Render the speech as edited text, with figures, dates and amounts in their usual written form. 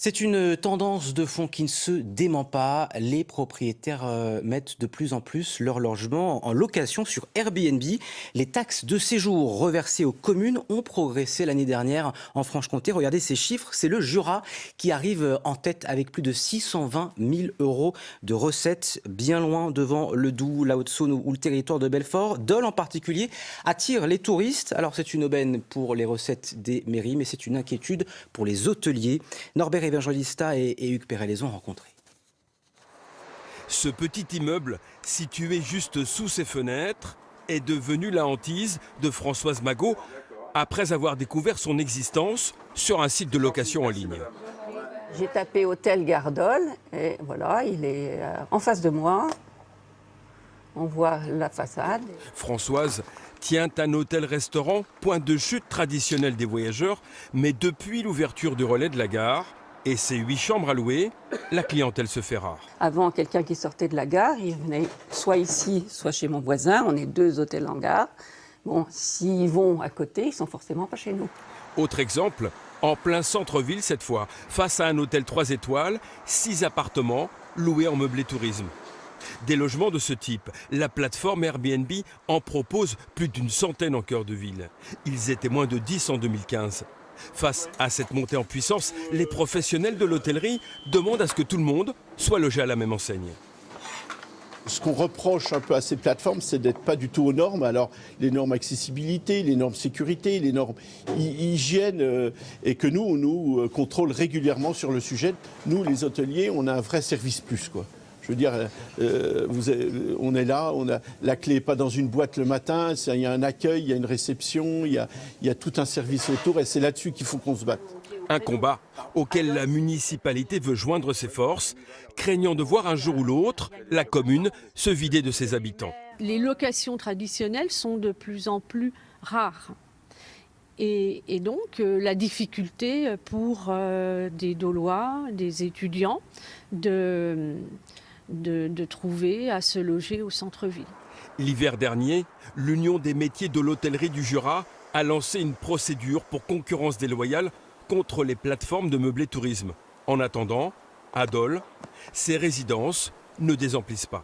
C'est une tendance de fond qui ne se dément pas. Les propriétaires mettent de plus en plus leur logement en location sur Airbnb. Les taxes de séjour reversées aux communes ont progressé l'année dernière en Franche-Comté. Regardez ces chiffres, c'est le Jura qui arrive en tête avec plus de 620 000 € de recettes, bien loin devant le Doubs, la Haute-Saône ou le territoire de Belfort. Dole en particulier attire les touristes. Alors c'est une aubaine pour les recettes des mairies, mais c'est une inquiétude pour les hôteliers. Norbert Evangelista et Hugues Perret les ont rencontrés. Ce petit immeuble, situé juste sous ses fenêtres, est devenu la hantise de Françoise Magot après avoir découvert son existence sur un site de location en ligne. J'ai tapé Hôtel Gardol et voilà, il est en face de moi. On voit la façade. Françoise tient un hôtel-restaurant, point de chute traditionnel des voyageurs, mais depuis l'ouverture du relais de la gare et ses 8 chambres à louer, la clientèle se fait rare. Avant, quelqu'un qui sortait de la gare, il venait soit ici, soit chez mon voisin. On est 2 hôtels en gare. Bon, s'ils vont à côté, ils sont forcément pas chez nous. Autre exemple, en plein centre-ville cette fois, face à un hôtel 3 étoiles, 6 appartements loués en meublé tourisme. Des logements de ce type, la plateforme Airbnb en propose plus d'une centaine en cœur de ville. Ils étaient moins de 10 en 2015. Face à cette montée en puissance, les professionnels de l'hôtellerie demandent à ce que tout le monde soit logé à la même enseigne. Ce qu'on reproche un peu à ces plateformes, c'est d'être pas du tout aux normes. Alors, les normes accessibilité, les normes sécurité, les normes hygiène, et que nous, on nous contrôle régulièrement sur le sujet. Nous, les hôteliers, on a un vrai service plus, quoi. Je veux dire, on est là, la clé n'est pas dans une boîte le matin, il y a un accueil, il y a une réception, il y a tout un service autour et c'est là-dessus qu'il faut qu'on se batte. Un combat auquel la municipalité veut joindre ses forces, craignant de voir un jour ou l'autre la commune se vider de ses habitants. Les locations traditionnelles sont de plus en plus rares. Et donc la difficulté pour des Dolois, des étudiants, de trouver à se loger au centre-ville. L'hiver dernier, l'Union des métiers de l'hôtellerie du Jura a lancé une procédure pour concurrence déloyale contre les plateformes de meublé tourisme. En attendant, à Dole, ces résidences ne désemplissent pas.